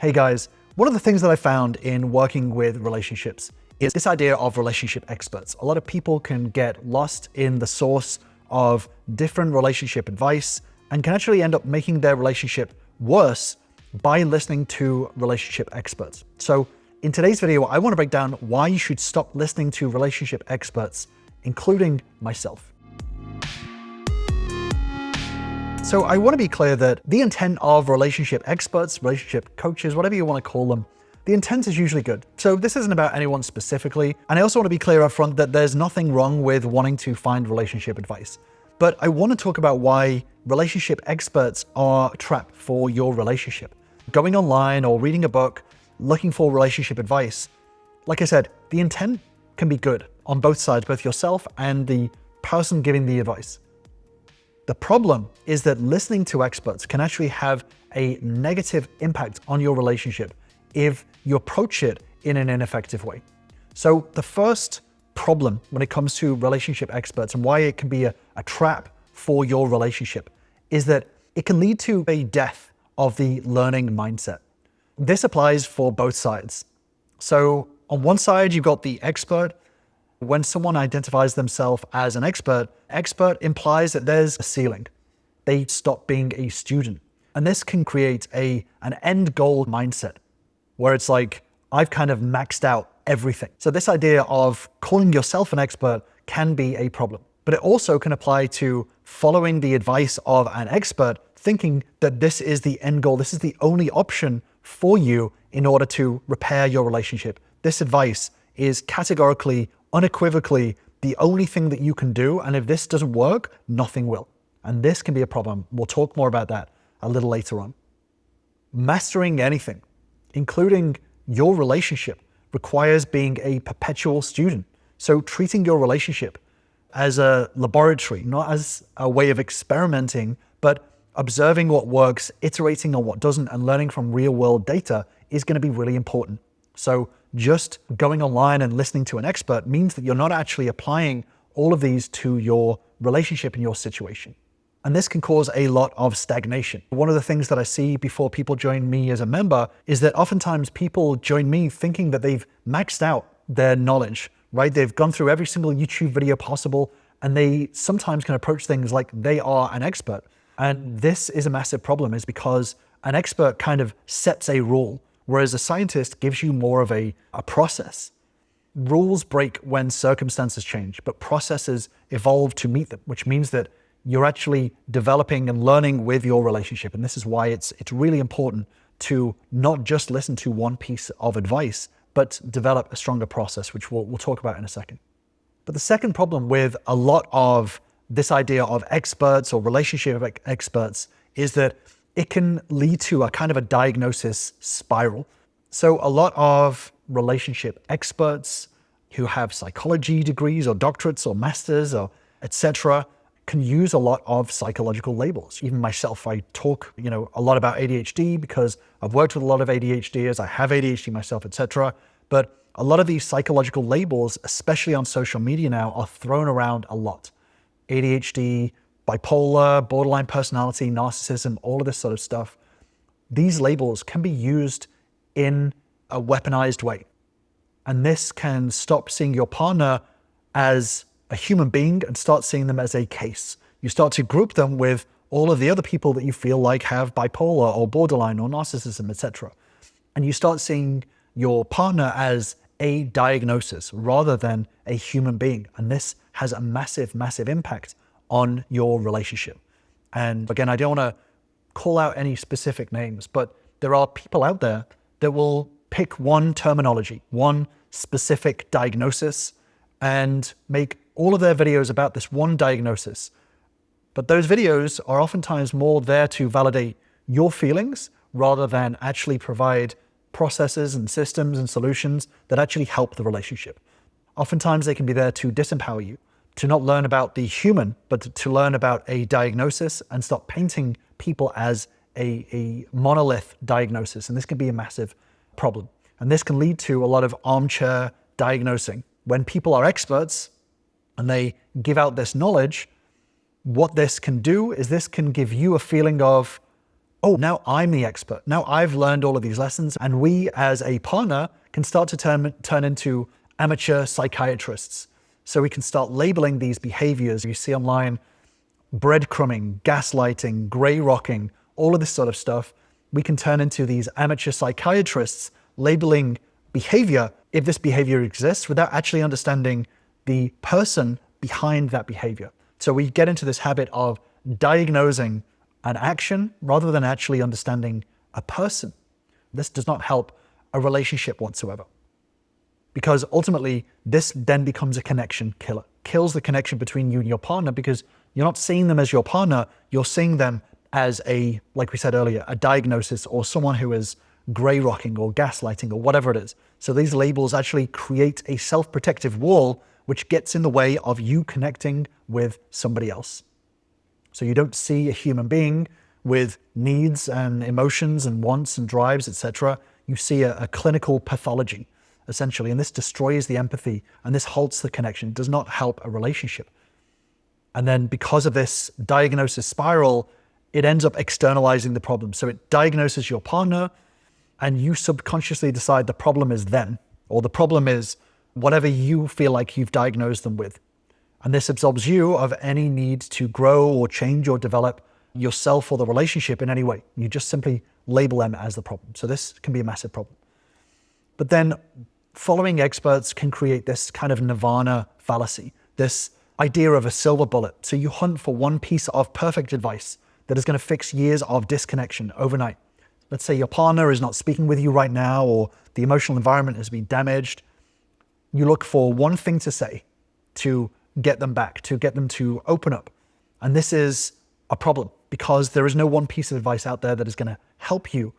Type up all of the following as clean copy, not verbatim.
Hey guys, one of the things that I found in working with relationships is this idea of relationship experts. A lot of people can get lost in the source of different relationship advice and can actually end up making their relationship worse by listening to relationship experts. So in today's video, I want to break down why you should stop listening to relationship experts, including myself. So I want to be clear that the intent of relationship experts, relationship coaches, whatever you want to call them, the intent is usually good. So this isn't about anyone specifically. And I also want to be clear up front that there's nothing wrong with wanting to find relationship advice. But I want to talk about why relationship experts are a trap for your relationship. Going online or reading a book, looking for relationship advice. Like I said, the intent can be good on both sides, both yourself and the person giving the advice. The problem is that listening to experts can actually have a negative impact on your relationship if you approach it in an ineffective way. So the first problem when it comes to relationship experts and why it can be a trap for your relationship is that it can lead to a death of the learning mindset. This applies for both sides. So on one side, you've got the expert. When someone identifies themselves as an expert implies that there's a ceiling. They stop being a student. And this can create an end goal mindset where it's like, I've kind of maxed out everything. So this idea of calling yourself an expert can be a problem, but it also can apply to following the advice of an expert, thinking that this is the end goal. This is the only option for you in order to repair your relationship. This advice is categorically, unequivocally the only thing that you can do. And if this doesn't work, nothing will. And this can be a problem. We'll talk more about that a little later on. Mastering anything, including your relationship, requires being a perpetual student. So treating your relationship as a laboratory, not as a way of experimenting, but observing what works, iterating on what doesn't, and learning from real world data is going to be really important. So just going online and listening to an expert means that you're not actually applying all of these to your relationship and your situation. And this can cause a lot of stagnation. One of the things that I see before people join me as a member is that oftentimes people join me thinking that they've maxed out their knowledge, right? They've gone through every single YouTube video possible, and they sometimes can approach things like they are an expert. And this is a massive problem, is because an expert kind of sets a rule, whereas a scientist gives you more of a process. Rules break when circumstances change, but processes evolve to meet them, which means that you're actually developing and learning with your relationship. And this is why it's really important to not just listen to one piece of advice, but develop a stronger process, which we'll talk about in a second. But the second problem with a lot of this idea of experts or relationship experts is that it can lead to a kind of a diagnosis spiral. So a lot of relationship experts who have psychology degrees or doctorates or masters or etc. can use a lot of psychological labels. Even myself, I talk, a lot about ADHD because I've worked with a lot of ADHDers. I have ADHD myself, etc. But a lot of these psychological labels, especially on social media now, are thrown around a lot. ADHD, bipolar, borderline personality, narcissism, all of this sort of stuff. These labels can be used in a weaponized way. And this can stop seeing your partner as a human being and start seeing them as a case. You start to group them with all of the other people that you feel like have bipolar or borderline or narcissism, etc. And you start seeing your partner as a diagnosis rather than a human being. And this has a massive, massive impact on your relationship. And again, I don't want to call out any specific names, but there are people out there that will pick one terminology, one specific diagnosis, and make all of their videos about this one diagnosis. But those videos are oftentimes more there to validate your feelings rather than actually provide processes and systems and solutions that actually help the relationship. Oftentimes they can be there to disempower you, to not learn about the human, but to learn about a diagnosis and stop painting people as a monolith diagnosis. And this can be a massive problem. And this can lead to a lot of armchair diagnosing. When people are experts and they give out this knowledge, what this can do is this can give you a feeling of, oh, now I'm the expert. Now I've learned all of these lessons, and we as a partner can start to turn into amateur psychiatrists. So we can start labeling these behaviors you see online: breadcrumbing, gaslighting, gray rocking, all of this sort of stuff. We can turn into these amateur psychiatrists labeling behavior, if this behavior exists, without actually understanding the person behind that behavior. So we get into this habit of diagnosing an action rather than actually understanding a person. This does not help a relationship whatsoever, because ultimately this then becomes a connection killer. Kills the connection between you and your partner, because you're not seeing them as your partner, you're seeing them as a, like we said earlier, a diagnosis or someone who is gray rocking or gaslighting or whatever it is. So these labels actually create a self-protective wall which gets in the way of you connecting with somebody else. So you don't see a human being with needs and emotions and wants and drives, etc. You see a clinical pathology, essentially, and this destroys the empathy and this halts the connection. It does not help a relationship. And then because of this diagnosis spiral, it ends up externalizing the problem. So it diagnoses your partner, and you subconsciously decide the problem is them, or the problem is whatever you feel like you've diagnosed them with. And this absolves you of any need to grow or change or develop yourself or the relationship in any way. You just simply label them as the problem. So this can be a massive problem. But then following experts can create this kind of Nirvana fallacy, this idea of a silver bullet. So you hunt for one piece of perfect advice that is going to fix years of disconnection overnight. Let's say your partner is not speaking with you right now, or the emotional environment has been damaged. You look for one thing to say to get them back, to get them to open up. And this is a problem, because there is no one piece of advice out there that is going to help you.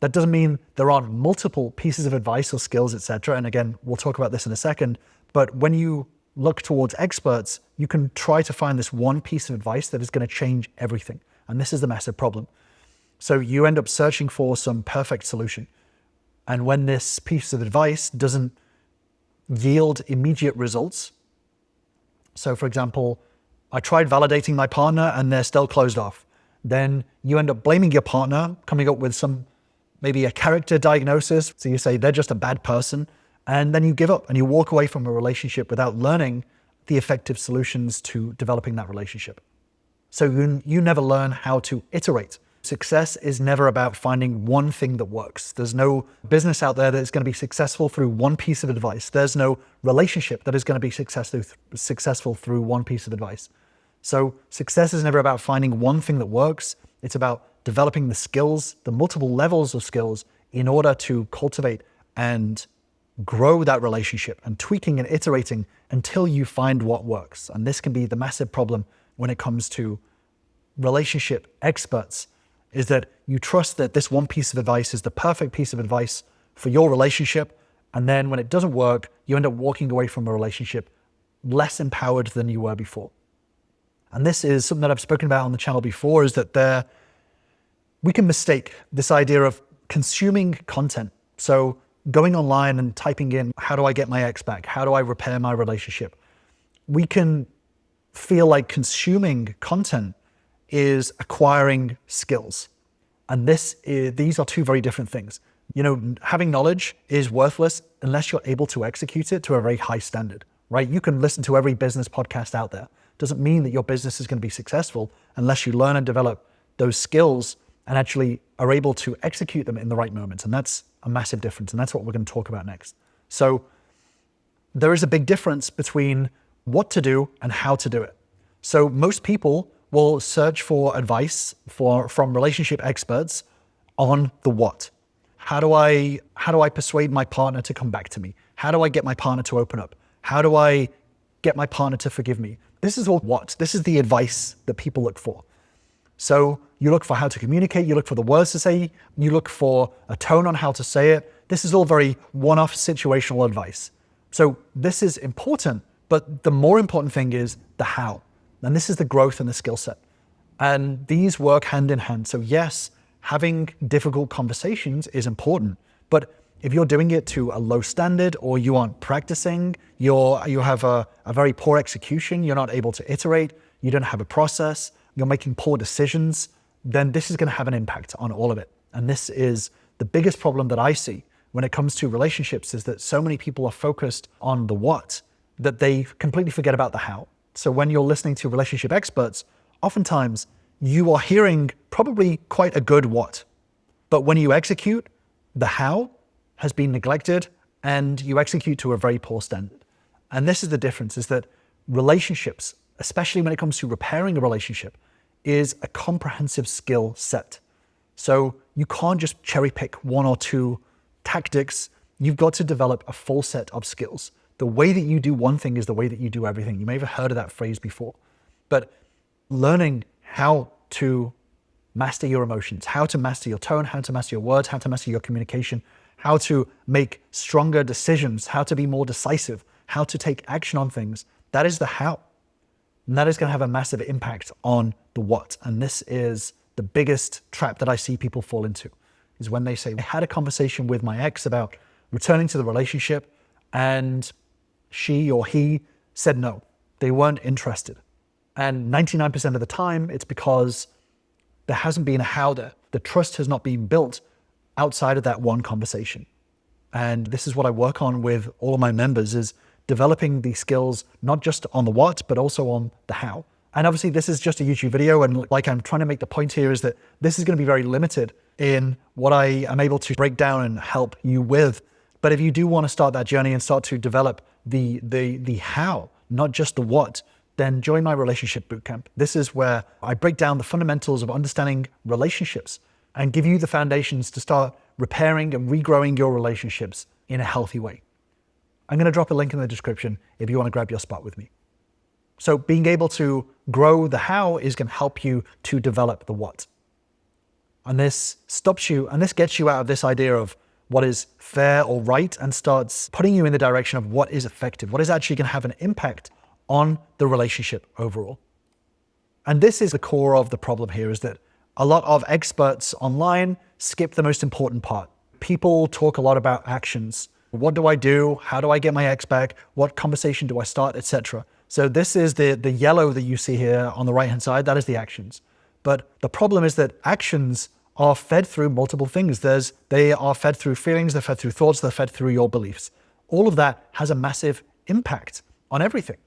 That doesn't mean there aren't multiple pieces of advice or skills, etc. And again, we'll talk about this in a second. But when you look towards experts, you can try to find this one piece of advice that is going to change everything. And this is the massive problem. So you end up searching for some perfect solution. And when this piece of advice doesn't yield immediate results, so for example, I tried validating my partner and they're still closed off, then you end up blaming your partner, coming up with maybe a character diagnosis. So you say they're just a bad person, and then you give up and you walk away from a relationship without learning the effective solutions to developing that relationship. So you never learn how to iterate. Success is never about finding one thing that works. There's no business out there that is going to be successful through one piece of advice. There's no relationship that is going to be successful through one piece of advice. So success is never about finding one thing that works. It's about developing the skills, the multiple levels of skills, in order to cultivate and grow that relationship, and tweaking and iterating until you find what works. And this can be the massive problem when it comes to relationship experts, is that you trust that this one piece of advice is the perfect piece of advice for your relationship. And then when it doesn't work, you end up walking away from a relationship less empowered than you were before. And this is something that I've spoken about on the channel before, is that we can mistake this idea of consuming content. So going online and typing in, how do I get my ex back? How do I repair my relationship? We can feel like consuming content is acquiring skills. And these are two very different things. You know, having knowledge is worthless unless you're able to execute it to a very high standard, right? You can listen to every business podcast out there. Doesn't mean that your business is going to be successful unless you learn and develop those skills and actually are able to execute them in the right moments. And that's a massive difference. And that's what we're going to talk about next. So there is a big difference between what to do and how to do it. So most people will search for advice from relationship experts on the what. How do I persuade my partner to come back to me? How do I get my partner to open up? How do I get my partner to forgive me? This is all what. This is the advice that people look for. So you look for how to communicate, you look for the words to say, you look for a tone on how to say it. This is all very one-off situational advice. So this is important, but the more important thing is the how. And this is the growth and the skill set. And these work hand in hand. So yes, having difficult conversations is important, but if you're doing it to a low standard, or you aren't practicing, you have a very poor execution, you're not able to iterate, you don't have a process, you're making poor decisions, then this is going to have an impact on all of it. And this is the biggest problem that I see when it comes to relationships, is that so many people are focused on the what that they completely forget about the how. So when you're listening to relationship experts, oftentimes you are hearing probably quite a good what, but when you execute, the how has been neglected and you execute to a very poor standard. And this is the difference, is that relationships, especially when it comes to repairing a relationship, is a comprehensive skill set. So you can't just cherry pick one or two tactics. You've got to develop a full set of skills. The way that you do one thing is the way that you do everything. You may have heard of that phrase before, but learning how to master your emotions, how to master your tone, how to master your words, how to master your communication, how to make stronger decisions, how to be more decisive, how to take action on things. That is the how. And that is going to have a massive impact on the what. And this is the biggest trap that I see people fall into, is when they say, I had a conversation with my ex about returning to the relationship and she or he said no, they weren't interested. And 99% of the time, it's because there hasn't been a how there. The trust has not been built outside of that one conversation. And this is what I work on with all of my members, is developing these skills, not just on the what, but also on the how. And obviously this is just a YouTube video. And like I'm trying to make the point here is that this is going to be very limited in what I am able to break down and help you with. But if you do want to start that journey and start to develop the how, not just the what, then join my Relationship Bootcamp. This is where I break down the fundamentals of understanding relationships and give you the foundations to start repairing and regrowing your relationships in a healthy way. I'm going to drop a link in the description if you want to grab your spot with me. So being able to grow the how is going to help you to develop the what. And this stops you, and this gets you out of this idea of what is fair or right and starts putting you in the direction of what is effective, what is actually going to have an impact on the relationship overall. And this is the core of the problem here, is that a lot of experts online skip the most important part. People talk a lot about actions. What do I do? How do I get my ex back? What conversation do I start, etc. So this is the yellow that you see here on the right-hand side. That is the actions. But the problem is that actions are fed through multiple things. They are fed through feelings, they're fed through thoughts, they're fed through your beliefs. All of that has a massive impact on everything.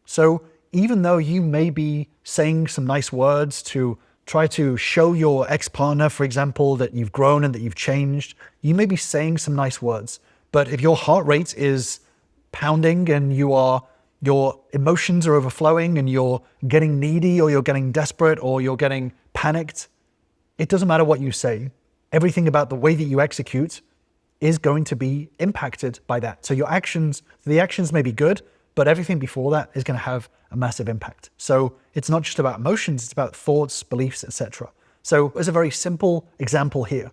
So even though you may be saying some nice words to try to show your ex-partner, for example, that you've grown and that you've changed, you may be saying some nice words. But if your heart rate is pounding and your emotions are overflowing and you're getting needy or you're getting desperate or you're getting panicked, it doesn't matter what you say. Everything about the way that you execute is going to be impacted by that. So the actions may be good, but everything before that is going to have a massive impact. So it's not just about emotions, it's about thoughts, beliefs, etc. So as a very simple example here,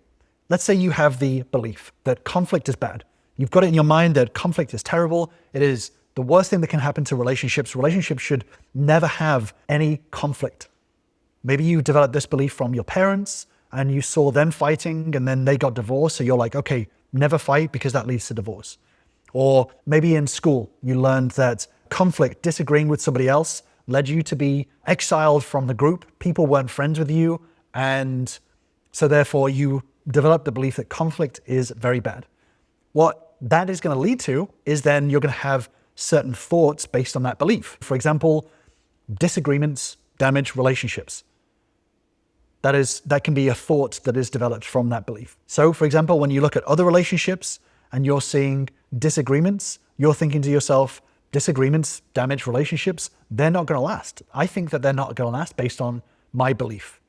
let's say you have the belief that conflict is bad. You've got it in your mind that conflict is terrible. It is the worst thing that can happen to relationships. Relationships should never have any conflict. Maybe you developed this belief from your parents and you saw them fighting and then they got divorced. So you're like, okay, never fight because that leads to divorce. Or maybe in school, you learned that conflict, disagreeing with somebody else, led you to be exiled from the group. People weren't friends with you. And so therefore you developed the belief that conflict is very bad. What that is going to lead to is then you're going to have certain thoughts based on that belief. For example, disagreements damage relationships. That can be a thought that is developed from that belief. So for example, when you look at other relationships and you're seeing disagreements, you're thinking to yourself, disagreements damage relationships, they're not going to last. I think that they're not going to last based on my belief.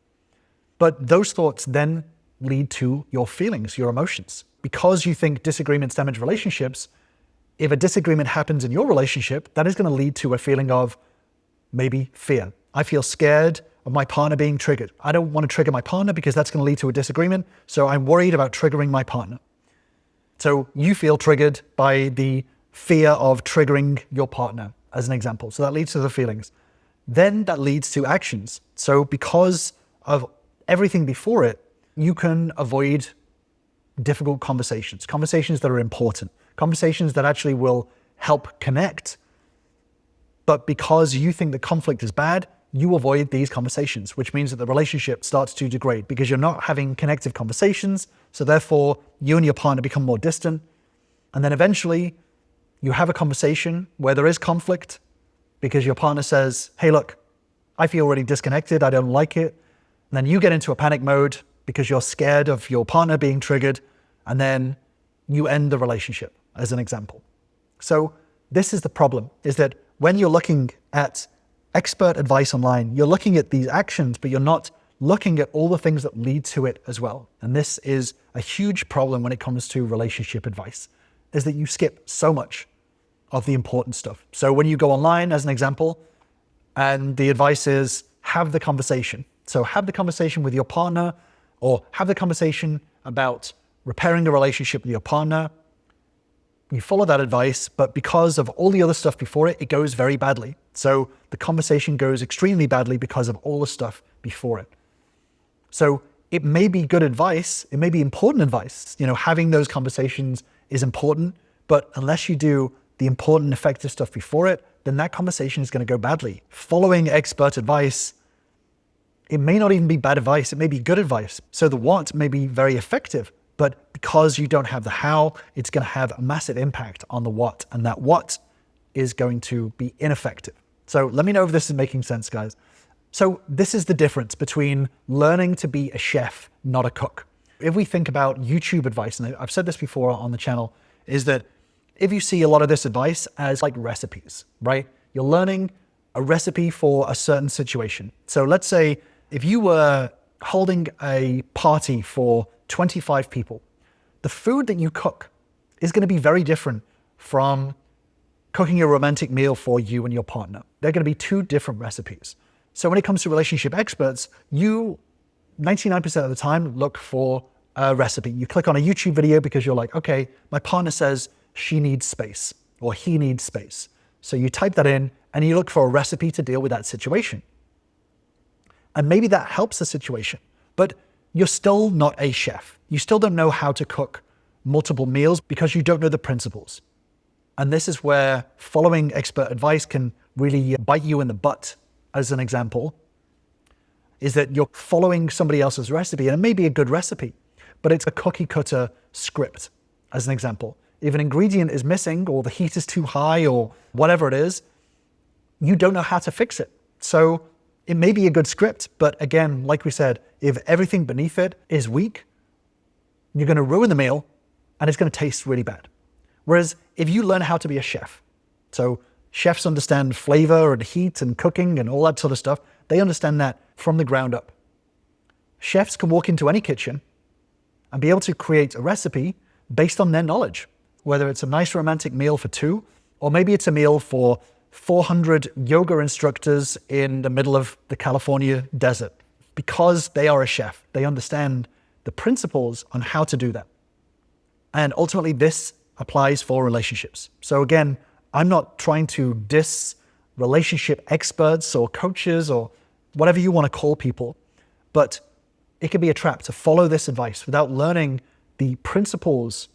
But those thoughts then lead to your feelings, your emotions. Because you think disagreements damage relationships, if a disagreement happens in your relationship, that is going to lead to a feeling of maybe fear. I feel scared of my partner being triggered. I don't want to trigger my partner because that's going to lead to a disagreement. So I'm worried about triggering my partner. So you feel triggered by the fear of triggering your partner, as an example. So that leads to the feelings. Then that leads to actions. So because of everything before it, you can avoid difficult conversations that are important, conversations that actually will help connect. But because you think that conflict is bad, you avoid these conversations, which means that the relationship starts to degrade because you're not having connective conversations. So therefore, you and your partner become more distant. And then eventually, you have a conversation where there is conflict because your partner says, hey, look, I feel really disconnected. I don't like it. And then you get into a panic mode because you're scared of your partner being triggered. And then you end the relationship, as an example. So this is the problem, is that when you're looking at expert advice online, you're looking at these actions, but you're not looking at all the things that lead to it as well. And this is a huge problem when it comes to relationship advice, is that you skip so much of the important stuff. So when you go online, as an example, and the advice is have the conversation. So have the conversation with your partner, or have the conversation about repairing the relationship with your partner. You follow that advice, but because of all the other stuff before it, it goes very badly. So the conversation goes extremely badly because of all the stuff before it. So it may be good advice, it may be important advice. Having those conversations is important, but unless you do the important, effective stuff before it, then that conversation is going to go badly. Following expert advice, it may not even be bad advice, it may be good advice. So the what may be very effective, but because you don't have the how, it's going to have a massive impact on the what, and that what is going to be ineffective. So let me know if this is making sense, guys. So this is the difference between learning to be a chef, not a cook. If we think about YouTube advice, and I've said this before on the channel, is that if you see a lot of this advice as like recipes, right? You're learning a recipe for a certain situation. So let's say if you were holding a party for 25 people, the food that you cook is going to be very different from cooking a romantic meal for you and your partner. They're going to be two different recipes. So when it comes to relationship experts, you 99% of the time look for a recipe. You click on a YouTube video because you're like, okay, my partner says she needs space or he needs space. So you type that in and you look for a recipe to deal with that situation. And maybe that helps the situation, but you're still not a chef. You still don't know how to cook multiple meals because you don't know the principles. And this is where following expert advice can really bite you in the butt, as an example, is that you're following somebody else's recipe, and it may be a good recipe, but it's a cookie cutter script, as an example. If an ingredient is missing or the heat is too high or whatever it is, you don't know how to fix it. So it may be a good script, but again, like we said, if everything beneath it is weak, you're going to ruin the meal and it's going to taste really bad. Whereas if you learn how to be a chef, so chefs understand flavor and heat and cooking and all that sort of stuff, they understand that from the ground up. Chefs can walk into any kitchen and be able to create a recipe based on their knowledge, whether it's a nice romantic meal for two, or maybe it's a meal for 400 yoga instructors in the middle of the California desert. Because they are a chef, they understand the principles on how to do that. And ultimately, this applies for relationships. So again, I'm not trying to diss relationship experts or coaches or whatever you want to call people, but it can be a trap to follow this advice without learning the principles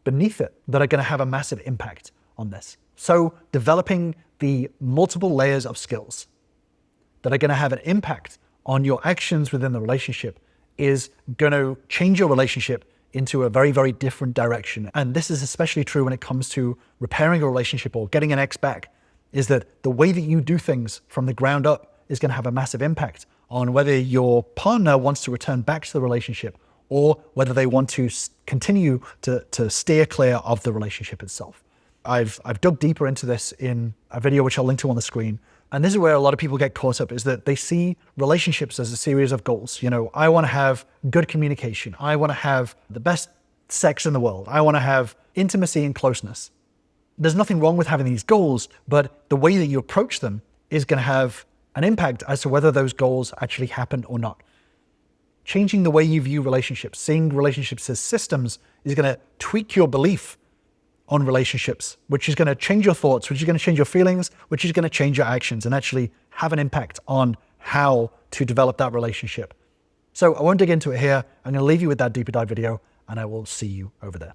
beneath it that are going to have a massive impact on this. So developing the multiple layers of skills that are going to have an impact on your actions within the relationship is going to change your relationship into a very, very different direction. And this is especially true when it comes to repairing a relationship or getting an ex back, is that the way that you do things from the ground up is going to have a massive impact on whether your partner wants to return back to the relationship or whether they want to continue to steer clear of the relationship itself. I've dug deeper into this in a video which I'll link to on the screen. And this is where a lot of people get caught up, is that they see relationships as a series of goals. I want to have good communication. I want to have the best sex in the world. I want to have intimacy and closeness. There's nothing wrong with having these goals, but the way that you approach them is going to have an impact as to whether those goals actually happen or not. Changing the way you view relationships, seeing relationships as systems, is going to tweak your belief on relationships, which is going to change your thoughts, which is going to change your feelings, which is going to change your actions and actually have an impact on how to develop that relationship. So I won't dig into it here. I'm going to leave you with that deeper dive video, and I will see you over there.